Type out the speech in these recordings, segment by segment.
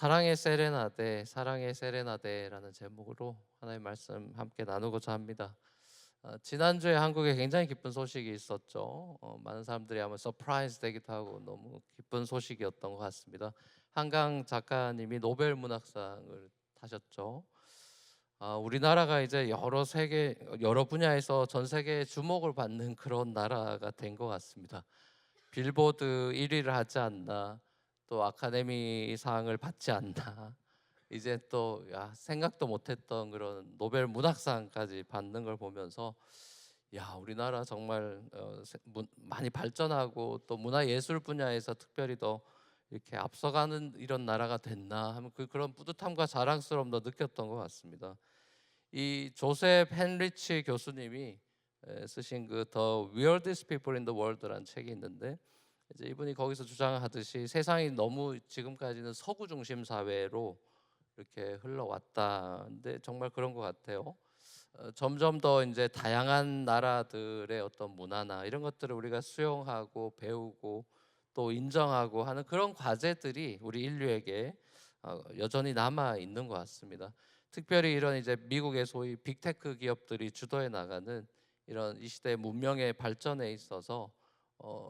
사랑의 세레나데, 사랑의 세레나데라는 제목으로 하나님의 말씀 함께 나누고자 합니다. 지난주에 한국에 굉장히 기쁜 소식이 있었죠. 많은 사람들이 아마 서프라이즈 되기도 하고 너무 기쁜 소식이었던 것 같습니다. 한강 작가님이 노벨 문학상을 타셨죠. 우리나라가 이제 여러 분야에서 전 세계에 주목을 받는 그런 나라가 된 것 같습니다. 빌보드 1위를 하지 않나, 또 아카데미 상을 받지 않나, 이제 또 생각도 못했던 그런 노벨 문학상까지 받는 걸 보면서 우리나라 정말 많이 발전하고 또 문화예술 분야에서 특별히 더 이렇게 앞서가는 이런 나라가 됐나 하면 그런 뿌듯함과 자랑스러움도 느꼈던 것 같습니다. 이 조셉 헨리치 교수님이 쓰신 그 The Weirdest People in the World라는 책이 있는데, 이제 이분이 거기서 주장하듯이 세상이 너무 지금까지는 서구 중심 사회로 이렇게 흘러왔다. 근데 정말 그런 것 같아요. 점점 더 이제 다양한 나라들의 어떤 문화나 이런 것들을 우리가 수용하고 배우고 또 인정하고 하는 그런 과제들이 우리 인류에게 여전히 남아 있는 것 같습니다. 특별히 이런 이제 미국의 소위 빅테크 기업들이 주도해 나가는 이런 이 시대의 문명의 발전에 있어서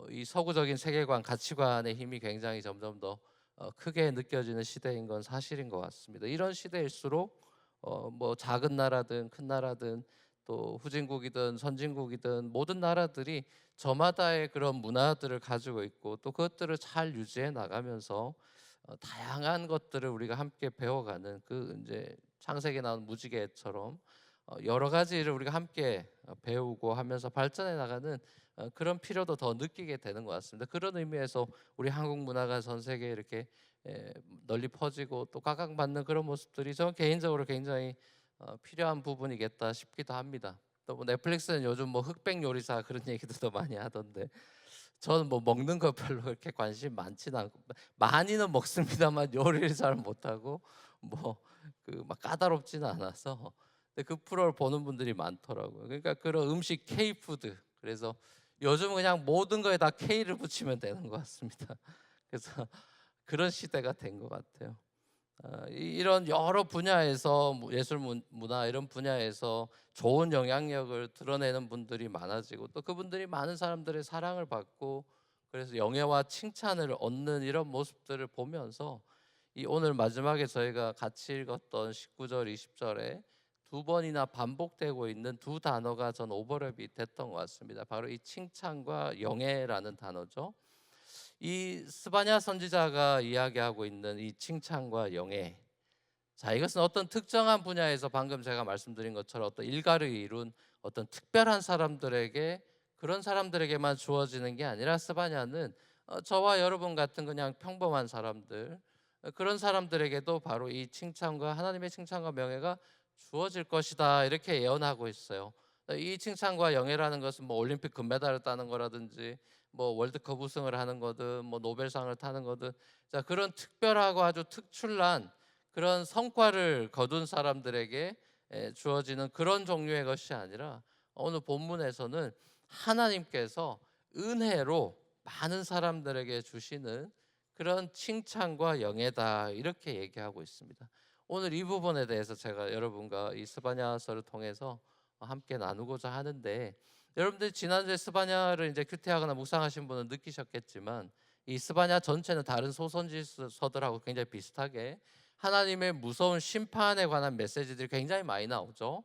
이 서구적인 세계관, 가치관의 힘이 굉장히 점점 더 크게 느껴지는 시대인 건 사실인 것 같습니다. 이런 시대일수록 뭐 작은 나라든 큰 나라든 또 후진국이든 선진국이든 모든 나라들이 저마다의 그런 문화들을 가지고 있고 또 그것들을 잘 유지해 나가면서 다양한 것들을 우리가 함께 배워가는 그 이제 창세기에 나온 무지개처럼 여러 가지를 우리가 함께 배우고 하면서 발전해 나가는 그런 필요도 더 느끼게 되는 것 같습니다. 그런 의미에서 우리 한국 문화가 전 세계에 이렇게 널리 퍼지고 또 각광받는 그런 모습들이 저는 개인적으로 굉장히 필요한 부분이겠다 싶기도 합니다. 또 뭐 넷플릭스는 요즘 뭐 흑백 요리사 그런 얘기도 더 많이 하던데, 저는 뭐 먹는 거 별로 그렇게 관심 많지는 않고, 많이는 먹습니다만 요리를 잘 못하고 뭐 그 막 까다롭지는 않아서. 근데 그 프로를 보는 분들이 많더라고요. 그러니까 그런 음식 K푸드, 그래서 요즘 그냥 모든 거에 다 K를 붙이면 되는 것 같습니다. 그래서 그런 시대가 된 것 같아요. 이런 여러 분야에서 예술 문화 이런 분야에서 좋은 영향력을 드러내는 분들이 많아지고 또 그분들이 많은 사람들의 사랑을 받고 그래서 영예와 칭찬을 얻는 이런 모습들을 보면서 이 오늘 마지막에 저희가 같이 읽었던 19절 20절에 두 번이나 반복되고 있는 두 단어가 전 오버랩이 됐던 것 같습니다. 바로 이 칭찬과 영예라는 단어죠. 이 스바냐 선지자가 이야기하고 있는 이 칭찬과 영예, 자, 이것은 어떤 특정한 분야에서 방금 제가 말씀드린 것처럼 어떤 일가를 이룬 어떤 특별한 사람들에게, 그런 사람들에게만 주어지는 게 아니라 스바냐는 저와 여러분 같은 그냥 평범한 사람들, 그런 사람들에게도 바로 이 칭찬과 하나님의 칭찬과 명예가 주어질 것이다 이렇게 예언하고 있어요. 이 칭찬과 영예라는 것은 뭐 올림픽 금메달을 따는 거라든지 뭐 월드컵 우승을 하는 거든 뭐 노벨상을 타는 거든, 자, 그런 특별하고 아주 특출난 그런 성과를 거둔 사람들에게 주어지는 그런 종류의 것이 아니라 오늘 본문에서는 하나님께서 은혜로 많은 사람들에게 주시는 그런 칭찬과 영예다 이렇게 얘기하고 있습니다. 오늘 이 부분에 대해서 제가 여러분과 이 스바냐서를 통해서 함께 나누고자 하는데, 여러분들 지난주에 스바냐를 이제 큐티하거나 묵상하신 분은 느끼셨겠지만 이 스바냐 전체는 다른 소선지서들하고 굉장히 비슷하게 하나님의 무서운 심판에 관한 메시지들이 굉장히 많이 나오죠.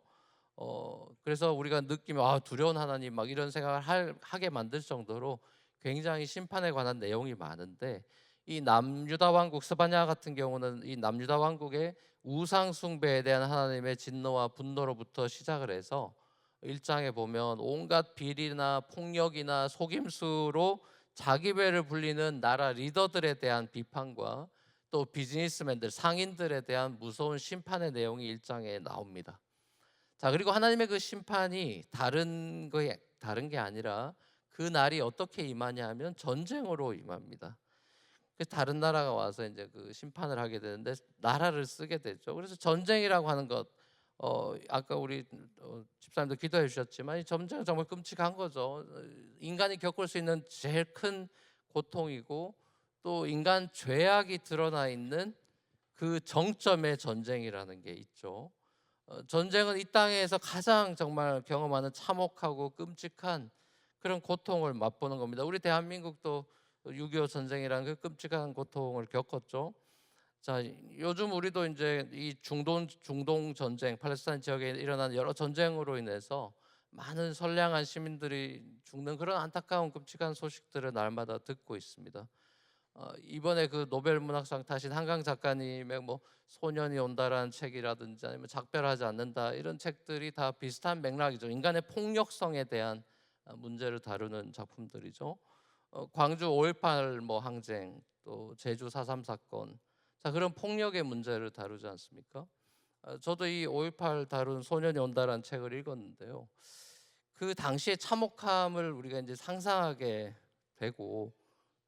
그래서 우리가 느끼면 두려운 하나님 막 이런 생각을 하게 만들 정도로 굉장히 심판에 관한 내용이 많은데, 이 남유다 왕국 스바냐 같은 경우는 이 남유다 왕국의 우상 숭배에 대한 하나님의 진노와 분노로부터 시작을 해서 1장에 보면 온갖 비리나 폭력이나 속임수로 자기 배를 불리는 나라 리더들에 대한 비판과 또 비즈니스맨들, 상인들에 대한 무서운 심판의 내용이 1장에 나옵니다. 자, 그리고 하나님의 그 심판이 다른 게 아니라 그 날이 어떻게 임하냐 하면 전쟁으로 임합니다. 그래서 다른 나라가 와서 이제 그 심판을 하게 되는데 나라를 쓰게 되죠. 그래서 전쟁이라고 하는 것, 아까 우리 집사님도 기도해 주셨지만 이 전쟁은 정말 끔찍한 거죠. 인간이 겪을 수 있는 제일 큰 고통이고 또 인간 죄악이 드러나 있는 그 정점의 전쟁이라는 게 있죠. 전쟁은 이 땅에서 가장 정말 경험하는 참혹하고 끔찍한 그런 고통을 맛보는 겁니다. 우리 대한민국도 6.25 전쟁이라는 그 끔찍한 고통을 겪었죠. 자, 요즘 우리도 이제 이 중동 전쟁, 팔레스타인 지역에 일어난 여러 전쟁으로 인해서 많은 선량한 시민들이 죽는 그런 안타까운 끔찍한 소식들을 날마다 듣고 있습니다. 이번에 그 노벨 문학상 타신 한강 작가님의 뭐 소년이 온다라는 책이라든지 아니면 작별하지 않는다 이런 책들이 다 비슷한 맥락이죠. 인간의 폭력성에 대한 문제를 다루는 작품들이죠. 광주 5.18 뭐 항쟁, 또 제주 4.3 사건, 자 그런 폭력의 문제를 다루지 않습니까? 저도 이 5.18 다룬 소년이 온다라는 책을 읽었는데요. 그 당시의 참혹함을 우리가 이제 상상하게 되고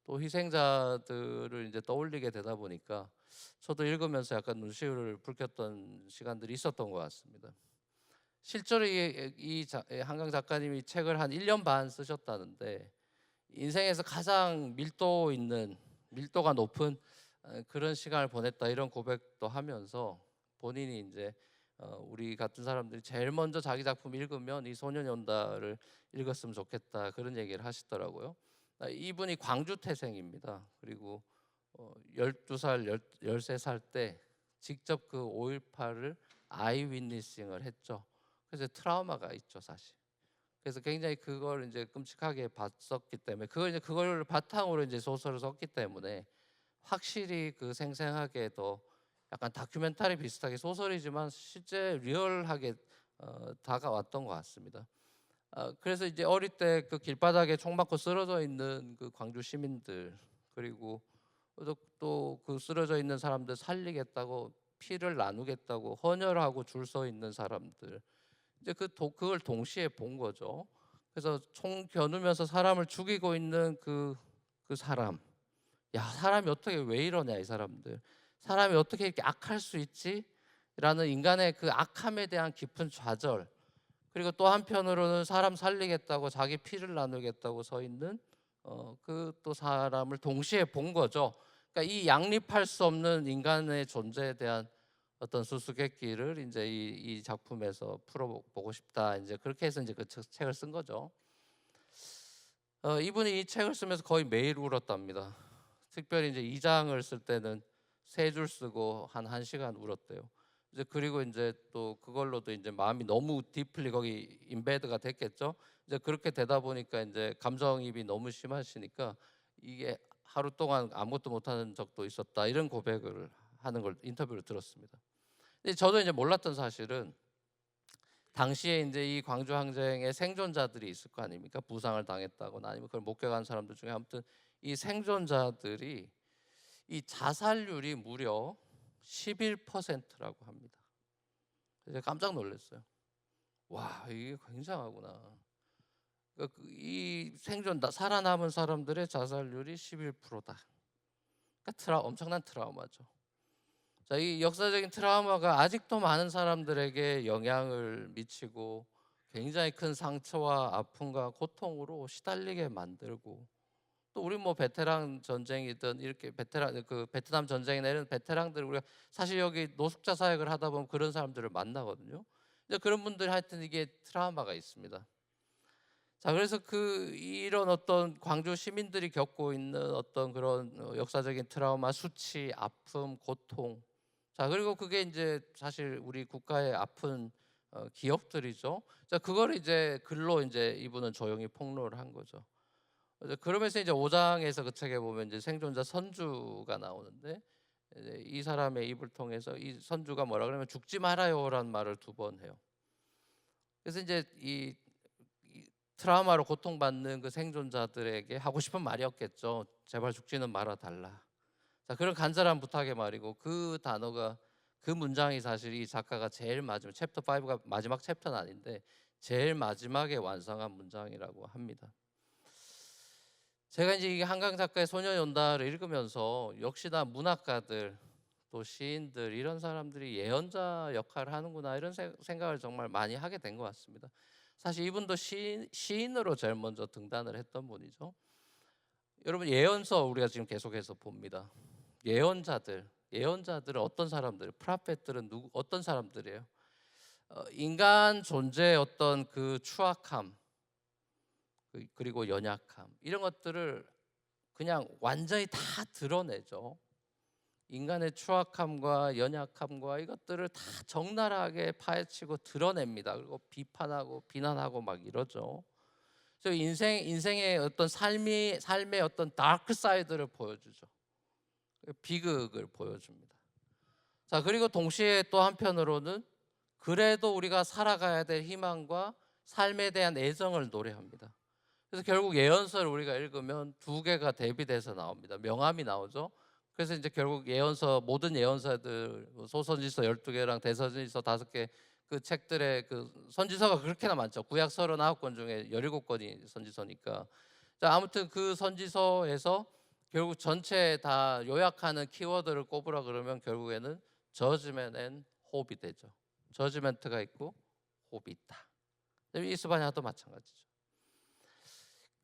또 희생자들을 이제 떠올리게 되다 보니까 저도 읽으면서 약간 눈시울을 붉혔던 시간들이 있었던 것 같습니다. 실제로 한강 작가님이 책을 한 1년 반 쓰셨다는데 인생에서 가장 밀도가 높은 그런 시간을 보냈다 이런 고백도 하면서 본인이 이제 우리 같은 사람들이 제일 먼저 자기 작품 읽으면 이 소년이 온다를 읽었으면 좋겠다 그런 얘기를 하시더라고요. 이분이 광주 태생입니다. 그리고 12살, 13살 때 직접 그 5.18을 아이 윈니싱을 했죠. 그래서 트라우마가 있죠, 사실. 그래서 굉장히 그걸 이제 끔찍하게 봤었기 때문에 그걸 바탕으로 이제 소설을 썼기 때문에 확실히 그 생생하게 더 약간 다큐멘터리 비슷하게 소설이지만 실제 리얼하게 다가왔던 것 같습니다. 그래서 이제 어릴 때 그 길바닥에 총 맞고 쓰러져 있는 그 광주 시민들 그리고 또 그 쓰러져 있는 사람들 살리겠다고 피를 나누겠다고 헌혈하고 줄 서 있는 사람들 이제 그걸 동시에 본 거죠. 그래서 총 겨누면서 사람을 죽이고 있는 그 사람. 야, 사람이 어떻게 왜 이러냐 이 사람들. 사람이 어떻게 이렇게 악할 수 있지? 라는 인간의 그 악함에 대한 깊은 좌절. 그리고 또 한편으로는 사람 살리겠다고 자기 피를 나누겠다고 서 있는 그 또 사람을 동시에 본 거죠. 그러니까 이 양립할 수 없는 인간의 존재에 대한 어떤 수수께끼를 이제 이 작품에서 풀어보고 싶다. 이제 그렇게 해서 이제 그 책을 쓴 거죠. 이분이 이 책을 쓰면서 거의 매일 울었답니다. 특별히 이제 2장을 쓸 때는 3줄 쓰고 한 1시간 울었대요. 이제 그리고 이제 또 그걸로도 이제 마음이 너무 디플리 거기 인베드가 됐겠죠. 이제 그렇게 되다 보니까 이제 감정이입이 너무 심하시니까 이게 하루 동안 아무것도 못하는 적도 있었다 이런 고백을 하는 걸 인터뷰를 들었습니다. 근데 저도 이제 몰랐던 사실은 당시에 이제 이 광주 항쟁의 생존자들이 있을 거 아닙니까? 부상을 당했다거나 아니면 그걸 목격한 사람들 중에 아무튼 이 생존자들이 이 자살률이 무려 11%라고 합니다. 그래서 깜짝 놀랐어요. 와, 이게 굉장하구나. 이 살아남은 사람들의 자살률이 11%다. 그러니까 엄청난 트라우마죠. 자, 이 역사적인 트라우마가 아직도 많은 사람들에게 영향을 미치고 굉장히 큰 상처와 아픔과 고통으로 시달리게 만들고 또 우리 뭐 베테랑 전쟁이든 이렇게 베트남 전쟁이나 이런 베테랑들 우리가 사실 여기 노숙자 사역을 하다 보면 그런 사람들을 만나거든요. 근데 그런 분들 하여튼 이게 트라우마가 있습니다. 자, 그래서 이런 어떤 광주 시민들이 겪고 있는 어떤 그런 역사적인 트라우마, 수치, 아픔, 고통. 자, 그리고 그게 이제 사실 우리 국가의 아픈 기억들이죠. 자, 그걸 이제 글로 이제 이분은 조용히 폭로를 한 거죠. 그러면서 이제 5장에서 그 책에 보면 이제 생존자 선주가 나오는데 이제 이 사람의 입을 통해서 이 선주가 뭐라 그러면 죽지 말아요라는 말을 2번 해요. 그래서 이제 이 트라우마로 고통받는 그 생존자들에게 하고 싶은 말이었겠죠. 제발 죽지는 말아 달라. 자, 그런 간절한 부탁의 말이고 그 문장이 사실 이 작가가 제일 마지막 챕터 5가 마지막 챕터는 아닌데 제일 마지막에 완성한 문장이라고 합니다. 제가 이제 이 한강 작가의 소년이 온다를 읽으면서 역시나 문학가들 또 시인들 이런 사람들이 예언자 역할을 하는구나 이런 생각을 정말 많이 하게 된 것 같습니다. 사실 이분도 시인으로 제일 먼저 등단을 했던 분이죠. 여러분 예언서 우리가 지금 계속해서 봅니다. 예언자들 예언자들은 어떤 사람들, 프라펫들은 어떤 사람들이에요? 인간 존재의 어떤 그 추악함, 그리고 연약함, 이런 것들을 그냥 완전히 다 드러내죠. 인간의 추악함과 연약함과 이것들을 다 적나라하게 파헤치고 드러냅니다. 그리고 비판하고 비난하고 막 이러죠. 그래서 인생의 어떤 삶의 어떤 다크 사이드를 보여주죠. 비극을 보여줍니다. 자, 그리고 동시에 또 한편으로는 그래도 우리가 살아가야 될 희망과 삶에 대한 애정을 노래합니다. 그래서 결국 예언서를 우리가 읽으면 두 개가 대비돼서 나옵니다. 명암이 나오죠. 그래서 이제 결국 예언서, 모든 예언서들, 소선지서 12개랑 대선지서 5개, 그 책들의 그 선지서가 그렇게나 많죠. 구약 39권 중에 17권이 선지서니까. 자, 아무튼 그 선지서에서 결국 전체 다 요약하는 키워드를 꼽으라 그러면 결국에는 저지먼트 앤 호흡이 되죠. 저지먼트가 있고 호흡이 있다. 이스바냐도 마찬가지죠.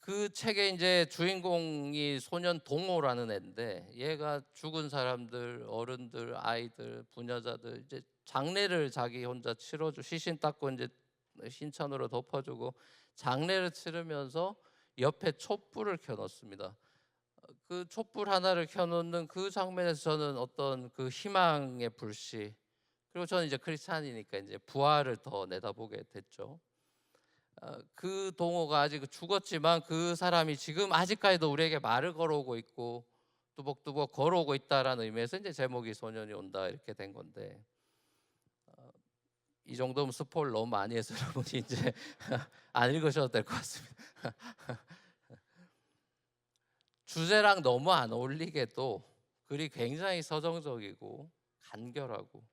그 책의 이제 주인공이 소년 동호라는 애인데, 얘가 죽은 사람들, 어른들, 아이들, 부녀자들 이제 장례를 자기 혼자 시신 닦고 이제 흰천으로 덮어주고 장례를 치르면서 옆에 촛불을 켜놓습니다. 그 촛불 하나를 켜놓는 그 장면에서 저는 어떤 그 희망의 불씨, 그리고 저는 이제 크리스찬이니까 이제 부활을 더 내다보게 됐죠. 그 동호가 아직 죽었지만 그 사람이 지금 아직까지도 우리에게 말을 걸어오고 있고 뚜벅뚜벅 걸어오고 있다라는 의미에서 이제 제목이 소년이 온다 이렇게 된 건데, 이 정도면 스포를 너무 많이 해서 여러분이 이제 안 읽으셔도 될 것 같습니다. 주제랑 너무 안 어울리게도 글이 굉장히 서정적이고 간결하고,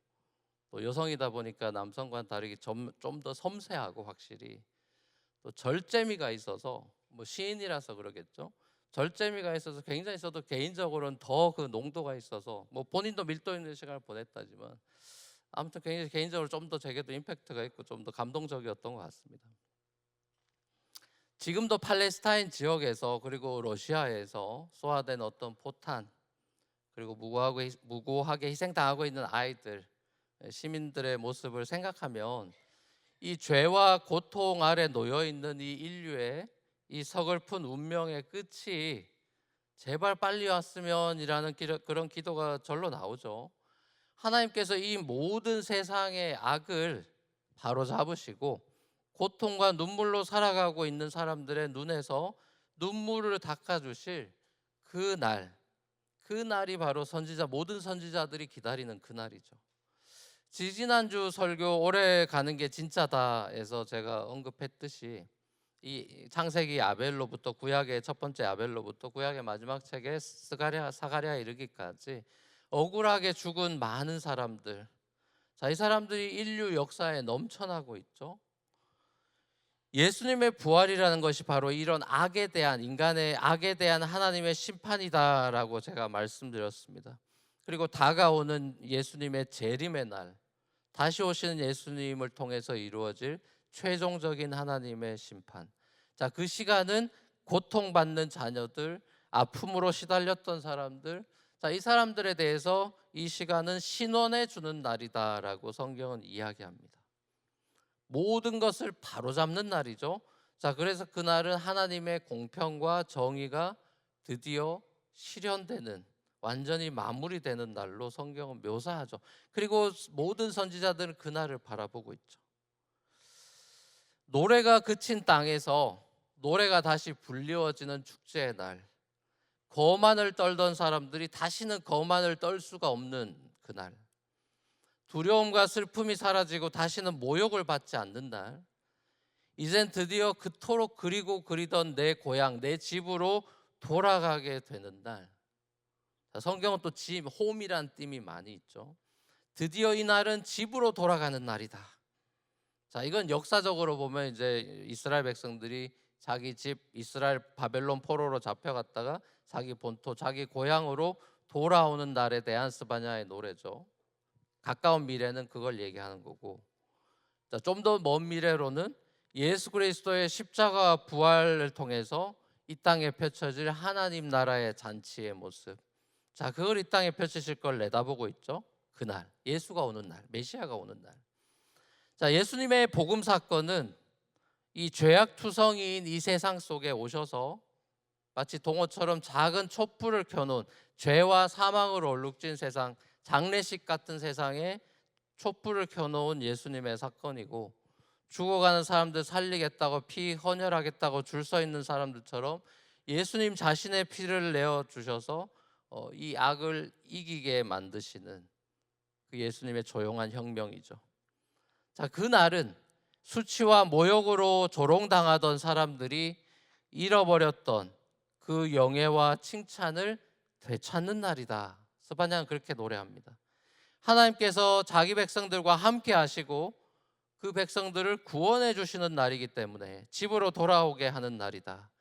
또 여성이다 보니까 남성과는 다르게 좀 더 섬세하고 확실히 또 절제미가 있어서, 뭐 시인이라서 그러겠죠. 절제미가 있어서 굉장히 저도 개인적으로는 더 그 농도가 있어서, 뭐 본인도 밀도 있는 시간을 보냈다지만 아무튼 굉장히 개인적으로 좀 더 제게도 임팩트가 있고 좀 더 감동적이었던 것 같습니다. 지금도 팔레스타인 지역에서 그리고 러시아에서 쏘아된 어떤 포탄, 그리고 무고하게 희생당하고 있는 아이들, 시민들의 모습을 생각하면 이 죄와 고통 아래 놓여 있는 이 인류의 이 서글픈 운명의 끝이 제발 빨리 왔으면이라는 그런 기도가 절로 나오죠. 하나님께서 이 모든 세상의 악을 바로 잡으시고 고통과 눈물로 살아가고 있는 사람들의 눈에서 눈물을 닦아주실 그날이 바로 모든 선지자들이 기다리는 그날이죠. 지지난주 설교 오래 가는 게 진짜다에서 제가 언급했듯이 이 창세기 아벨로부터 구약의 첫 번째 아벨로부터 구약의 마지막 책의 사가랴 이르기까지 억울하게 죽은 많은 사람들, 자, 이 사람들이 인류 역사에 넘쳐나고 있죠. 예수님의 부활이라는 것이 바로 이런 인간의 악에 대한 하나님의 심판이다라고 제가 말씀드렸습니다. 그리고 다가오는 예수님의 재림의 날, 다시 오시는 예수님을 통해서 이루어질 최종적인 하나님의 심판. 자, 그 시간은 고통받는 자녀들, 아픔으로 시달렸던 사람들, 자, 이 사람들에 대해서 이 시간은 신원해 주는 날이다라고 성경은 이야기합니다. 모든 것을 바로잡는 날이죠. 자, 그래서 그날은 하나님의 공평과 정의가 드디어 실현되는, 완전히 마무리되는 날로 성경은 묘사하죠. 그리고 모든 선지자들은 그날을 바라보고 있죠. 노래가 그친 땅에서 노래가 다시 불리워지는 축제의 날, 거만을 떨던 사람들이 다시는 거만을 떨 수가 없는 그날, 두려움과 슬픔이 사라지고 다시는 모욕을 받지 않는 날, 이젠 드디어 그토록 그리던 내 고향, 내 집으로 돌아가게 되는 날. 성경은 또 홈이란 띠이 많이 있죠. 드디어 이 날은 집으로 돌아가는 날이다. 자, 이건 역사적으로 보면 이제 이스라엘 백성들이 자기 집, 이스라엘 바벨론 포로로 잡혀갔다가 자기 본토, 자기 고향으로 돌아오는 날에 대한 스바냐의 노래죠. 가까운 미래는 그걸 얘기하는 거고, 좀 더 먼 미래로는 예수 그리스도의 십자가 부활을 통해서 이 땅에 펼쳐질 하나님 나라의 잔치의 모습. 자, 그걸 이 땅에 펼치실 걸 내다보고 있죠. 그날, 예수가 오는 날, 메시아가 오는 날. 자, 예수님의 복음 사건은 이 죄악투성이인 이 세상 속에 오셔서 마치 동호처럼 작은 촛불을 켜놓은, 죄와 사망으로 얼룩진 세상, 장례식 같은 세상에 촛불을 켜놓은 예수님의 사건이고, 죽어가는 사람들 살리겠다고, 피 헌혈하겠다고 줄 서 있는 사람들처럼 예수님 자신의 피를 내어 주셔서 이 악을 이기게 만드시는 그 예수님의 조용한 혁명이죠. 자, 그날은 수치와 모욕으로 조롱당하던 사람들이 잃어버렸던 그 영예와 칭찬을 되찾는 날이다. 스바냐는 그렇게 노래합니다. 하나님께서 자기 백성들과 함께 하시고 그 백성들을 구원해 주시는 날이기 때문에 집으로 돌아오게 하는 날이다.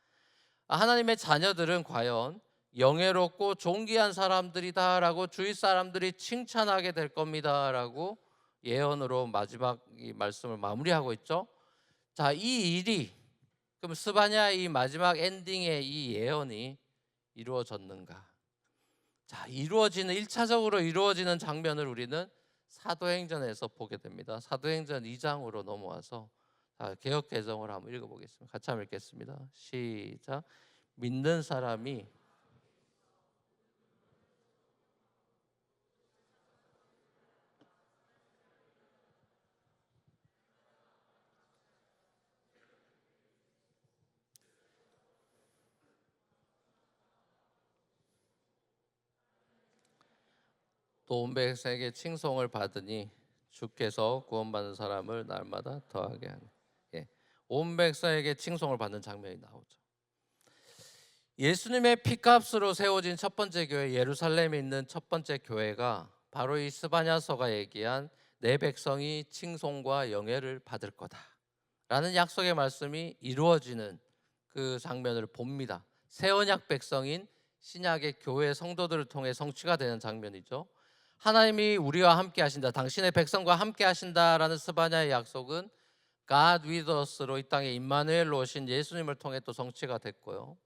하나님의 자녀들은 과연 영예롭고 존귀한 사람들이다라고 주위 사람들이 칭찬하게 될 겁니다라고 예언으로 마지막 이 말씀을 마무리하고 있죠. 자, 이 일이, 그럼 스바냐 이 마지막 엔딩의 이 예언이 이루어졌는가? 자, 이루어지는 1차적으로 이루어지는 장면을 우리는 사도행전에서 보게 됩니다. 사도행전 2장으로 넘어와서 개역 개정을 한번 읽어보겠습니다. 같이 한번 읽겠습니다. 시작. 믿는 사람이 또 온 백성에게 칭송을 받으니 주께서 구원받는 사람을 날마다 더하게 하네. 예, 온 백성에게 칭송을 받는 장면이 나오죠. 예수님의 피값으로 세워진 첫 번째 교회, 예루살렘에 있는 첫 번째 교회가 바로 이 스바냐서가 얘기한 내 백성이 칭송과 영예를 받을 거다라는 약속의 말씀이 이루어지는 그 장면을 봅니다. 새 언약 백성인 신약의 교회 성도들을 통해 성취가 되는 장면이죠. 하나님이 우리와 함께 하신다, 당신의 백성과 함께 하신다라는 스바냐의 약속은 God with us로 이 땅에 임마누엘로 오신 예수님을 통해 또 성취가 됐고요.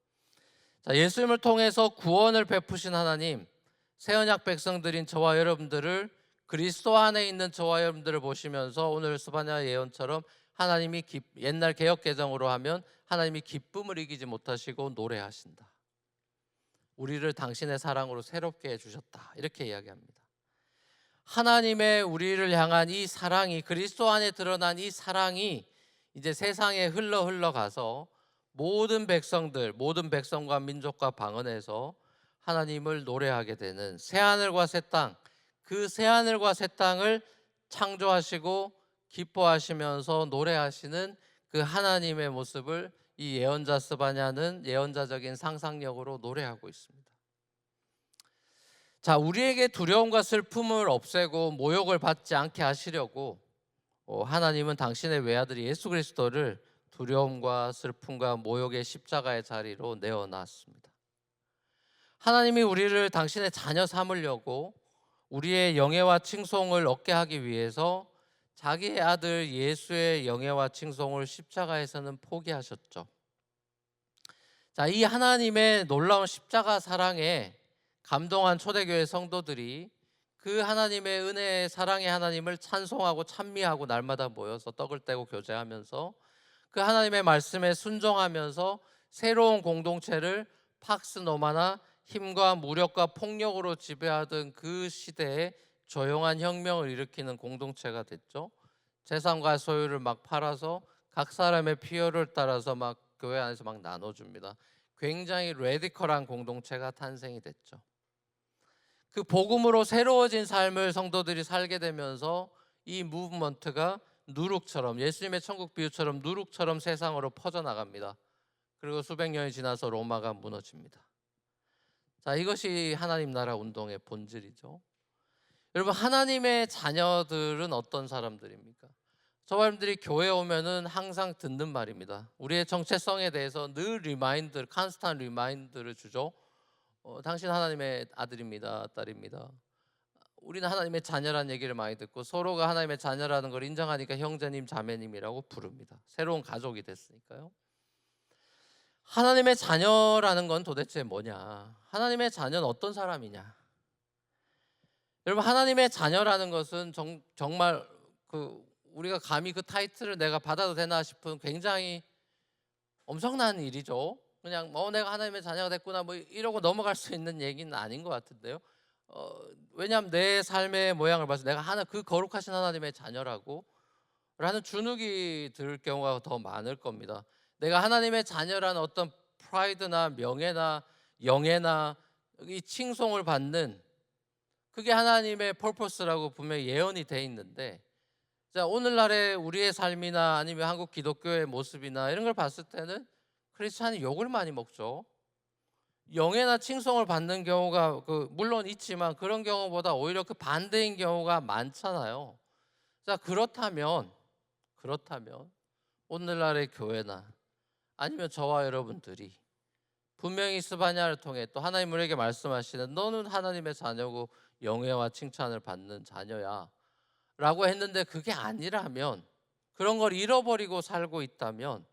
자, 예수님을 통해서 구원을 베푸신 하나님, 새 언약 백성들인 저와 여러분들을, 그리스도 안에 있는 저와 여러분들을 보시면서 오늘 스바냐 예언처럼 하나님이 옛날 개역 개정으로 하면 하나님이 기쁨을 이기지 못하시고 노래하신다. 우리를 당신의 사랑으로 새롭게 해주셨다. 이렇게 이야기합니다. 하나님의 우리를 향한 이 사랑이, 그리스도 안에 드러난 이 사랑이 이제 세상에 흘러가서 모든 백성들, 모든 백성과 민족과 방언에서 하나님을 노래하게 되는 새하늘과 새 땅, 그 새하늘과 새 땅을 창조하시고 기뻐하시면서 노래하시는 그 하나님의 모습을 이 예언자 스바냐는 예언자적인 상상력으로 노래하고 있습니다. 자, 우리에게 두려움과 슬픔을 없애고 모욕을 받지 않게 하시려고 하나님은 당신의 외아들 예수 그리스도를 두려움과 슬픔과 모욕의 십자가의 자리로 내어놨습니다. 하나님이 우리를 당신의 자녀 삼으려고 우리의 영예와 칭송을 얻게 하기 위해서 자기의 아들 예수의 영예와 칭송을 십자가에서는 포기하셨죠. 자, 이 하나님의 놀라운 십자가 사랑에 감동한 초대교회 성도들이 그 하나님의 은혜의 사랑의 하나님을 찬송하고 찬미하고 날마다 모여서 떡을 떼고 교제하면서 그 하나님의 말씀에 순종하면서 새로운 공동체를 팍스 노마나 힘과 무력과 폭력으로 지배하던 그 시대에 조용한 혁명을 일으키는 공동체가 됐죠. 재산과 소유를 막 팔아서 각 사람의 필요를 따라서 막 교회 안에서 막 나눠줍니다. 굉장히 레디컬한 공동체가 탄생이 됐죠. 그 복음으로 새로워진 삶을 성도들이 살게 되면서 이 무브먼트가 누룩처럼, 예수님의 천국 비유처럼 누룩처럼 세상으로 퍼져나갑니다. 그리고 수백 년이 지나서 로마가 무너집니다. 자, 이것이 하나님 나라 운동의 본질이죠. 여러분, 하나님의 자녀들은 어떤 사람들입니까? 저와 여러분들이 교회에 오면은 항상 듣는 말입니다. 우리의 정체성에 대해서 늘 리마인드, 컨스탄트 리마인드를 주죠. 당신 하나님의 아들입니다, 딸입니다. 우리는 하나님의 자녀라는 얘기를 많이 듣고 서로가 하나님의 자녀라는 걸 인정하니까 형제님, 자매님이라고 부릅니다. 새로운 가족이 됐으니까요. 하나님의 자녀라는 건 도대체 뭐냐? 하나님의 자녀는 어떤 사람이냐? 여러분, 하나님의 자녀라는 것은 정말 우리가 감히 그 타이틀을 내가 받아도 되나 싶은 굉장히 엄청난 일이죠. 그냥 내가 하나님의 자녀가 됐구나 뭐 이러고 넘어갈 수 있는 얘기는 아닌 것 같은데요. 왜냐하면 내 삶의 모양을 봐서 내가 그 거룩하신 하나님의 자녀라고 라는 주눅이 들 경우가 더 많을 겁니다. 내가 하나님의 자녀라는 어떤 프라이드나 명예나 영예나 이 칭송을 받는 그게 하나님의 퍼포스라고 분명히 예언이 돼 있는데, 자, 오늘날의 우리의 삶이나 아니면 한국 기독교의 모습이나 이런 걸 봤을 때는 크리스찬이 욕을 많이 먹죠. 영예나 칭송을 받는 경우가 물론 있지만 그런 경우보다 오히려 그 반대인 경우가 많잖아요. 자, 그렇다면 오늘날의 교회나 아니면 저와 여러분들이 분명히 스바냐를 통해 또 하나님 우리에게 말씀하시는 너는 하나님의 자녀고 영예와 칭찬을 받는 자녀야 라고 했는데, 그게 아니라면, 그런 걸 잃어버리고 살고 있다면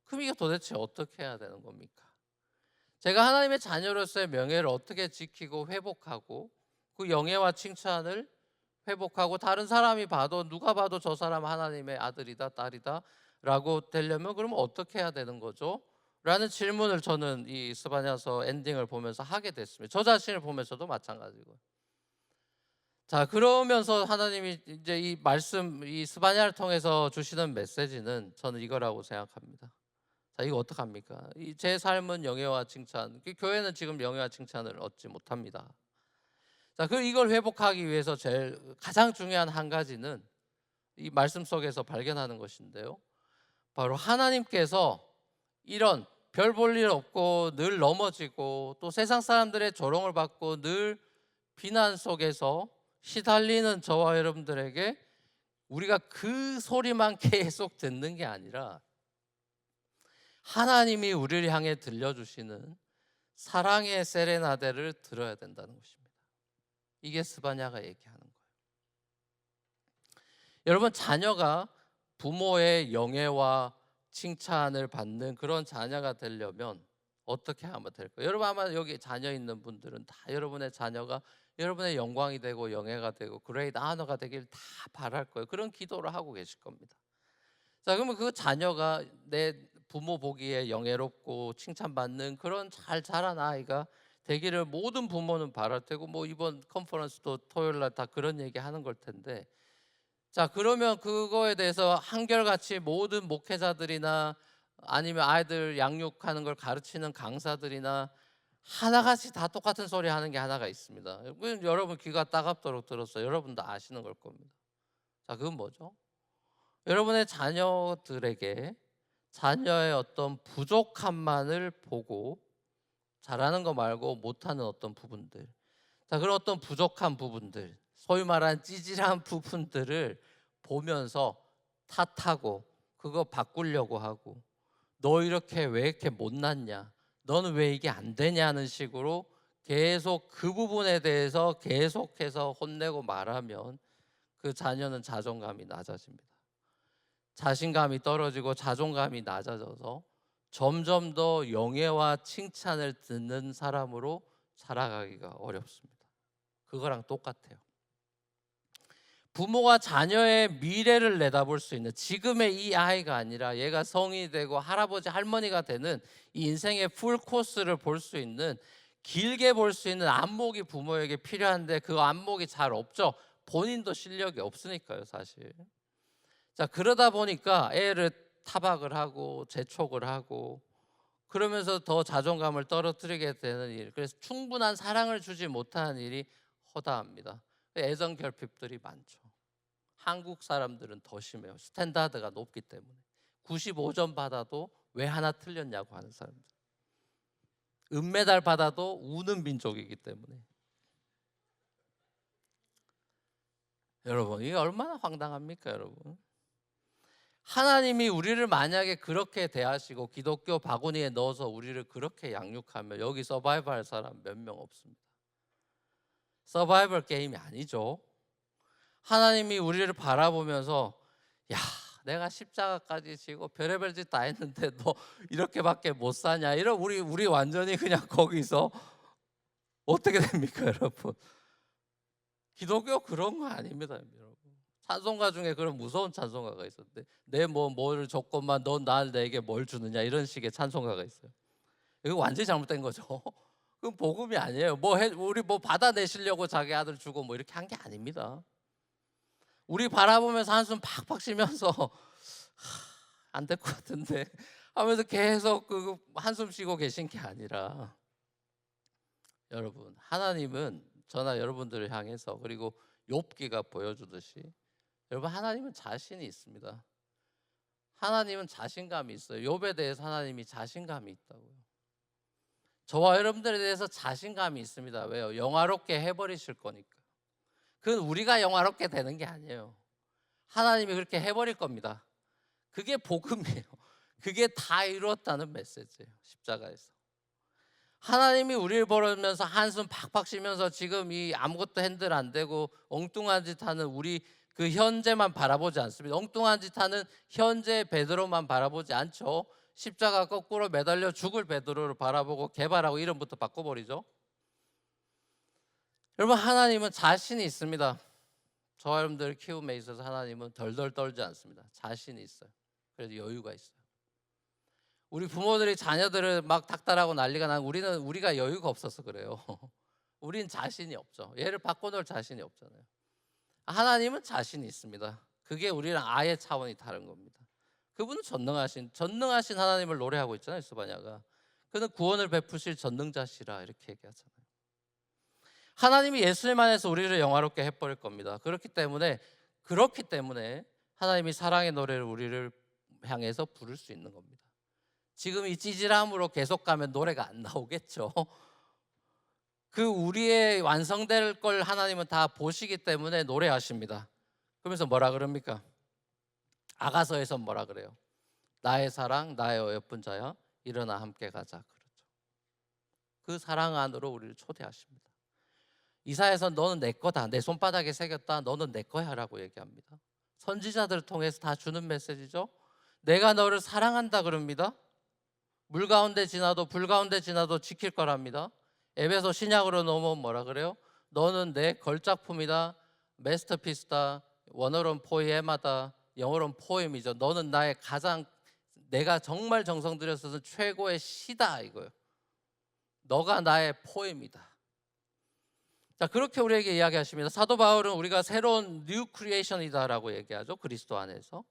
그럼 이게 도대체 어떻게 해야 되는 겁니까? 제가 하나님의 자녀로서의 명예를 어떻게 지키고 회복하고 그 영예와 칭찬을 회복하고 다른 사람이 봐도 누가 봐도 저 사람 하나님의 아들이다 딸이다 라고 되려면 그러면 어떻게 해야 되는 거죠? 라는 질문을 저는 이 스바냐서 엔딩을 보면서 하게 됐습니다. 저 자신을 보면서도 마찬가지고. 자, 그러면서 하나님이 이제 이 말씀, 이 스바냐를 통해서 주시는 메시지는 저는 이거라고 생각합니다. 자, 이거 어떡합니까? 제 삶은 영예와 칭찬, 교회는 지금 영예와 칭찬을 얻지 못합니다. 자, 이걸 회복하기 위해서 가장 중요한 한 가지는 이 말씀 속에서 발견하는 것인데요, 바로 하나님께서 이런 별 볼 일 없고 늘 넘어지고 또 세상 사람들의 조롱을 받고 늘 비난 속에서 시달리는 저와 여러분들에게 우리가 그 소리만 계속 듣는 게 아니라 하나님이 우리를 향해 들려주시는 사랑의 세레나데를 들어야 된다는 것입니다. 이게 스바냐가 얘기하는 거예요. 여러분, 자녀가 부모의 영예와 칭찬을 받는 그런 자녀가 되려면 어떻게 하면 될까요? 여러분, 아마 여기 자녀 있는 분들은 다 여러분의 자녀가 여러분의 영광이 되고 영예가 되고 그레이트 아너가 되길 다 바랄 거예요. 그런 기도를 하고 계실 겁니다. 자, 그러면 그 자녀가 내 부모 보기에 영예롭고 칭찬받는 그런 잘 자란 아이가 되기를 모든 부모는 바랄 테고, 뭐 이번 컨퍼런스도 토요일 날 다 그런 얘기 하는 걸 텐데, 자, 그러면 그거에 대해서 한결같이 모든 목회자들이나 아니면 아이들 양육하는 걸 가르치는 강사들이나 하나같이 다 똑같은 소리 하는 게 하나가 있습니다. 여러분 귀가 따갑도록 들었어요. 여러분도 아시는 걸 겁니다. 자, 그건 뭐죠? 여러분의 자녀들에게 자녀의 어떤 부족함만을 보고 잘하는 거 말고 못하는 어떤 부분들, 자, 그런 어떤 부족한 부분들, 소위 말하는 찌질한 부분들을 보면서 탓하고 그거 바꾸려고 하고, 너 이렇게 왜 이렇게 못났냐, 너는 왜 이게 안 되냐는 식으로 계속 그 부분에 대해서 계속해서 혼내고 말하면 그 자녀는 자존감이 낮아집니다. 자신감이 떨어지고 자존감이 낮아져서 점점 더 영예와 칭찬을 듣는 사람으로 살아가기가 어렵습니다. 그거랑 똑같아요. 부모가 자녀의 미래를 내다볼 수 있는, 지금의 이 아이가 아니라 얘가 성인이 되고 할아버지 할머니가 되는 이 인생의 풀 코스를 볼 수 있는, 길게 볼 수 있는 안목이 부모에게 필요한데 그 안목이 잘 없죠. 본인도 실력이 없으니까요, 사실. 자, 그러다 보니까 애를 타박을 하고 재촉을 하고 그러면서 더 자존감을 떨어뜨리게 되는 일, 그래서 충분한 사랑을 주지 못하는 일이 허다합니다. 애정 결핍들이 많죠. 한국 사람들은 더 심해요. 스탠다드가 높기 때문에 95점 받아도 왜 하나 틀렸냐고 하는 사람들, 은메달 받아도 우는 민족이기 때문에. 여러분, 이게 얼마나 황당합니까, 여러분? 하나님이 우리를 만약에 그렇게 대하시고 기독교 바구니에 넣어서 우리를 그렇게 양육하면 여기 서바이벌 할 사람 몇 명 없습니다. 서바이벌 게임이 아니죠. 하나님이 우리를 바라보면서, 야, 내가 십자가까지 지고 별의별 짓 다 했는데 너 이렇게밖에 못 사냐, 이런 우리 완전히 그냥 거기서 어떻게 됩니까, 여러분? 기독교 그런 거 아닙니다, 여러분. 찬송가 중에 그런 무서운 찬송가가 있었는데 내 뭘 줬건만 넌 내게 뭘 주느냐 이런 식의 찬송가가 있어요. 이거 완전히 잘못된 거죠. 그건 복음이 아니에요. 우리 받아내시려고 자기 아들 주고 이렇게 한 게 아닙니다. 우리 바라보면서 한숨 팍팍 쉬면서 안 될 것 같은데 하면서 계속 그 한숨 쉬고 계신 게 아니라, 여러분, 하나님은 저나 여러분들을 향해서, 그리고 욥기가 보여주듯이, 여러분, 하나님은 자신이 있습니다. 하나님은 자신감이 있어요. 욥에 대해서 하나님이 자신감이 있다고요. 저와 여러분들에 대해서 자신감이 있습니다. 왜요? 영화롭게 해버리실 거니까. 그건 우리가 영화롭게 되는 게 아니에요. 하나님이 그렇게 해버릴 겁니다. 그게 복음이에요. 그게 다 이루었다는 메시지예요. 십자가에서 하나님이 우리를 보면서 한숨 팍팍 쉬면서 지금 이 아무것도 핸들 안 되고 엉뚱한 짓 하는 우리 그 현재만 바라보지 않습니다. 엉뚱한 짓 하는 현재 베드로만 바라보지 않죠. 십자가 거꾸로 매달려 죽을 베드로를 바라보고 개발하고 이름부터 바꿔버리죠. 여러분, 하나님은 자신이 있습니다. 저와 여러분들을 키움에 있어서 하나님은 덜덜 떨지 않습니다. 자신이 있어요. 그래서 여유가 있어요. 우리 부모들이 자녀들을 막 닥달하고 난리가 나면 우리가 여유가 없어서 그래요. 우린 자신이 없죠. 얘를 바꿔놓을 자신이 없잖아요. 하나님은 자신이 있습니다. 그게 우리랑 아예 차원이 다른 겁니다. 그분은 전능하신 하나님을 노래하고 있잖아요. 스바냐가 그는 구원을 베푸실 전능자시라 이렇게 얘기하잖아요. 하나님이 예수님 안에서 우리를 영화롭게 해버릴 겁니다. 그렇기 때문에 하나님이 사랑의 노래를 우리를 향해서 부를 수 있는 겁니다. 지금 이 찌질함으로 계속 가면 노래가 안 나오겠죠. 그 우리의 완성될 걸 하나님은 다 보시기 때문에 노래하십니다. 그러면서 뭐라 그럽니까? 아가서에서 뭐라 그래요? 나의 사랑, 나의 어여쁜 자야, 일어나 함께 가자. 그렇죠. 그 사랑 안으로 우리를 초대하십니다. 이사야에서 너는 내 거다, 내 손바닥에 새겼다, 너는 내 거야 라고 얘기합니다. 선지자들을 통해서 다 주는 메시지죠. 내가 너를 사랑한다 그럽니다. 물 가운데 지나도 불 가운데 지나도 지킬 거랍니다. 에베소 신약으로 넘어오면 뭐라 그래요? 너는 내 걸작품이다, 마스터피스다, 원어로는 포에마다, 영어로는 포엠이죠. 너는 내가 정말 정성 들여서 쓴 최고의 시다 이거예요. 너가 나의 포엠이다. 자, 그렇게 우리에게 이야기하십니다. 사도 바울은 우리가 새로운 뉴 크리에이션이다라고 얘기하죠. 그리스도 안에서.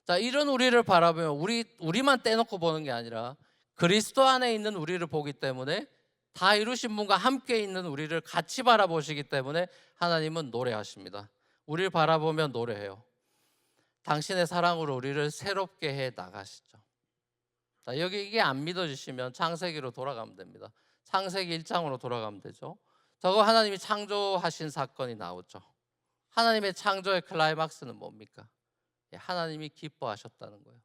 자, 이런 우리를 바라보면 우리만 떼놓고 보는 게 아니라 그리스도 안에 있는 우리를 보기 때문에, 다 이루신 분과 함께 있는 우리를 같이 바라보시기 때문에 하나님은 노래하십니다. 우리를 바라보며 노래해요. 당신의 사랑으로 우리를 새롭게 해 나가시죠. 자, 이게 안 믿어지시면 창세기로 돌아가면 됩니다. 창세기 1장으로 돌아가면 되죠. 저거 하나님이 창조하신 사건이 나오죠. 하나님의 창조의 클라이막스는 뭡니까? 하나님이 기뻐하셨다는 거예요.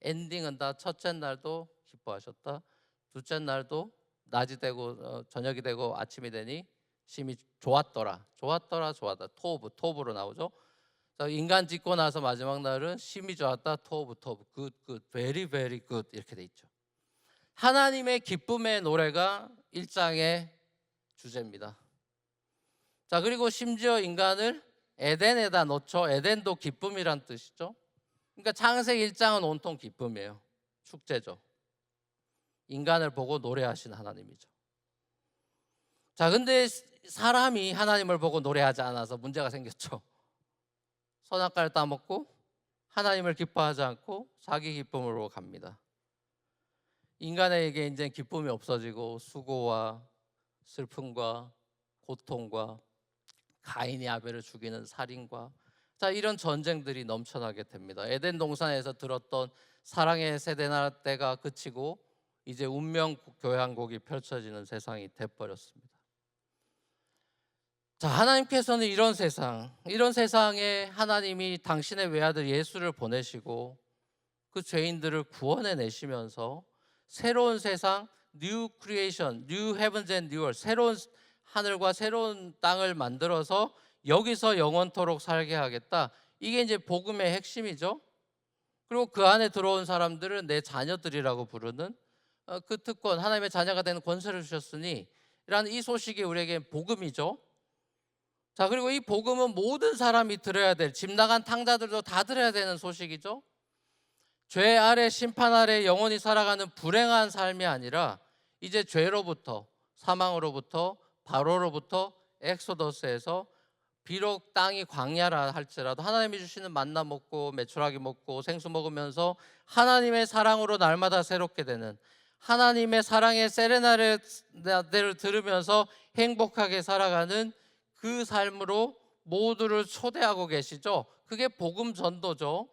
엔딩은 다 첫째 날도 기뻐하셨다, 둘째 날도 낮이 되고 저녁이 되고 아침이 되니 심히 좋았더라. 토브로 나오죠. 인간 짓고 나서 마지막 날은 심히 좋았다, 토브, 굿, very very good 이렇게 돼 있죠. 하나님의 기쁨의 노래가 1장의 주제입니다. 자, 그리고 심지어 인간을 에덴에다 놓죠. 에덴도 기쁨이란 뜻이죠. 그러니까 창세기 1장은 온통 기쁨이에요. 축제죠. 인간을 보고 노래하신 하나님이죠. 자, 근데 사람이 하나님을 보고 노래하지 않아서 문제가 생겼죠. 선악과를 따먹고 하나님을 기뻐하지 않고 자기 기쁨으로 갑니다. 인간에게 이제 기쁨이 없어지고 수고와 슬픔과 고통과 가인이 아벨을 죽이는 살인과, 자, 이런 전쟁들이 넘쳐나게 됩니다. 에덴 동산에서 들었던 사랑의 세대나 때가 그치고 이제 운명 교향곡이 펼쳐지는 세상이 돼버렸습니다. 자, 하나님께서는 이런 세상에 하나님이 당신의 외아들 예수를 보내시고 그 죄인들을 구원해 내시면서 새로운 세상, 뉴 크리에이션, 뉴 헤븐즈 앤 뉴 월, 새로운 하늘과 새로운 땅을 만들어서 여기서 영원토록 살게 하겠다. 이게 이제 복음의 핵심이죠. 그리고 그 안에 들어온 사람들은 내 자녀들이라고 부르는 그 특권, 하나님의 자녀가 되는 권세를 주셨으니 라는 이 소식이 우리에게 복음이죠. 자, 그리고 이 복음은 모든 사람이 들어야 될, 집 나간 탕자들도 다 들어야 되는 소식이죠. 죄 아래 심판 아래 영원히 살아가는 불행한 삶이 아니라 이제 죄로부터, 사망으로부터, 바로로부터, 엑소더스에서 비록 땅이 광야라 할지라도 하나님이 주시는 만나 먹고 메추라기 먹고 생수 먹으면서 하나님의 사랑으로 날마다 새롭게 되는, 하나님의 사랑의 세레나데를 들으면서 행복하게 살아가는 그 삶으로 모두를 초대하고 계시죠. 그게 복음 전도죠.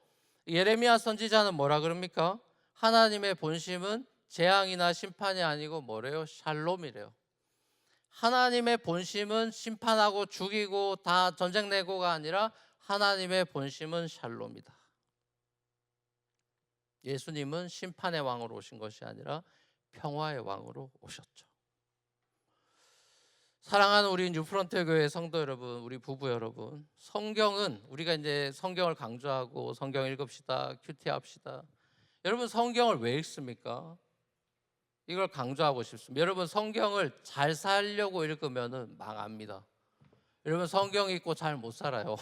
예레미야 선지자는 뭐라 그럽니까? 하나님의 본심은 재앙이나 심판이 아니고 뭐래요? 샬롬이래요. 하나님의 본심은 심판하고 죽이고 다 전쟁 내고가 아니라 하나님의 본심은 샬롬이다. 예수님은 심판의 왕으로 오신 것이 아니라 평화의 왕으로 오셨죠. 사랑하는 우리 뉴프런트 교회 성도 여러분, 우리 부부 여러분, 성경은 우리가 이제 성경을 강조하고 성경 읽읍시다, 큐티 합시다. 여러분 성경을 왜 읽습니까? 이걸 강조하고 싶습니다. 여러분 성경을 잘 살려고 읽으면 망합니다. 여러분 성경 읽고 잘 못 살아요.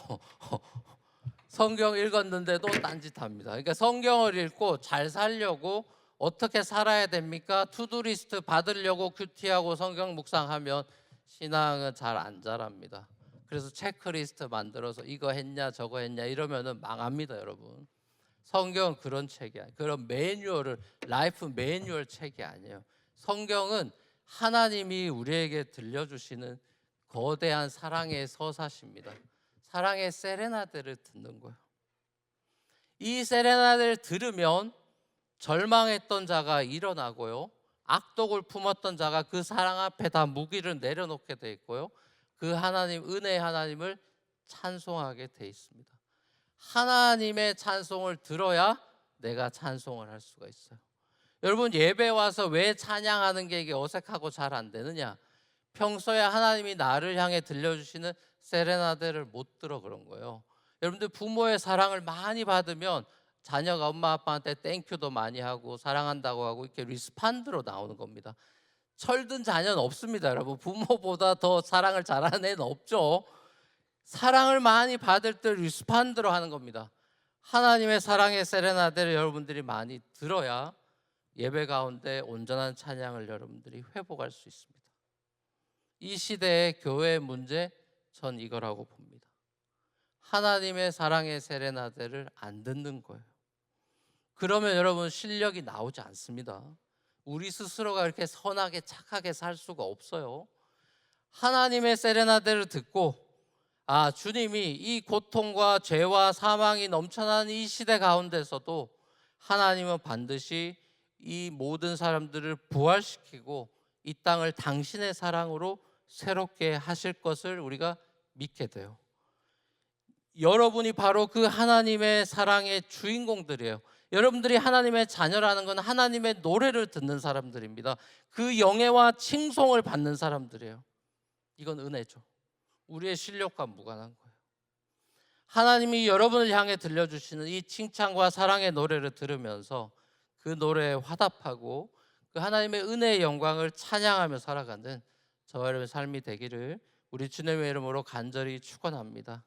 성경 읽었는데도 딴짓합니다. 그러니까 성경을 읽고 잘 살려고 어떻게 살아야 됩니까? 투두리스트 받으려고 큐티하고 성경 묵상하면 신앙은 잘 안 자랍니다. 그래서 체크리스트 만들어서 이거 했냐 저거 했냐 이러면은 망합니다, 여러분. 성경은 그런 책이 아니에요. 그런 매뉴얼을 라이프 매뉴얼 책이 아니에요. 성경은 하나님이 우리에게 들려주시는 거대한 사랑의 서사십니다. 사랑의 세레나데를 듣는 거예요. 이 세레나데를 들으면 절망했던 자가 일어나고요, 악독을 품었던 자가 그 사랑 앞에 다 무기를 내려놓게 돼 있고요, 그 하나님, 은혜의 하나님을 찬송하게 돼 있습니다. 하나님의 찬송을 들어야 내가 찬송을 할 수가 있어요. 여러분 예배 와서 왜 찬양하는 게 이게 어색하고 잘 안 되느냐? 평소에 하나님이 나를 향해 들려주시는 세레나데를 못 들어 그런 거예요. 여러분들 부모의 사랑을 많이 받으면 자녀가 엄마 아빠한테 땡큐도 많이 하고 사랑한다고 하고 이렇게 리스판드로 나오는 겁니다. 철든 자녀는 없습니다, 여러분. 부모보다 더 사랑을 잘하는 애는 없죠. 사랑을 많이 받을 때 리스판드로 하는 겁니다. 하나님의 사랑의 세레나데를 여러분들이 많이 들어야 예배 가운데 온전한 찬양을 여러분들이 회복할 수 있습니다. 이 시대의 교회의 문제, 전 이거라고 봅니다. 하나님의 사랑의 세레나데를 안 듣는 거예요. 그러면 여러분 실력이 나오지 않습니다. 우리 스스로가 이렇게 선하게 착하게 살 수가 없어요. 하나님의 세레나데를 듣고 주님이 이 고통과 죄와 사망이 넘쳐나는 이 시대 가운데서도 하나님은 반드시 이 모든 사람들을 부활시키고 이 땅을 당신의 사랑으로 새롭게 하실 것을 우리가 믿게 돼요. 여러분이 바로 그 하나님의 사랑의 주인공들이에요. 여러분들이 하나님의 자녀라는 건 하나님의 노래를 듣는 사람들입니다. 그 영예와 칭송을 받는 사람들이에요. 이건 은혜죠. 우리의 실력과 무관한 거예요. 하나님이 여러분을 향해 들려주시는 이 칭찬과 사랑의 노래를 들으면서 그 노래에 화답하고 그 하나님의 은혜의 영광을 찬양하며 살아가는 저와 여러분의 삶이 되기를 우리 주님의 이름으로 간절히 축원합니다.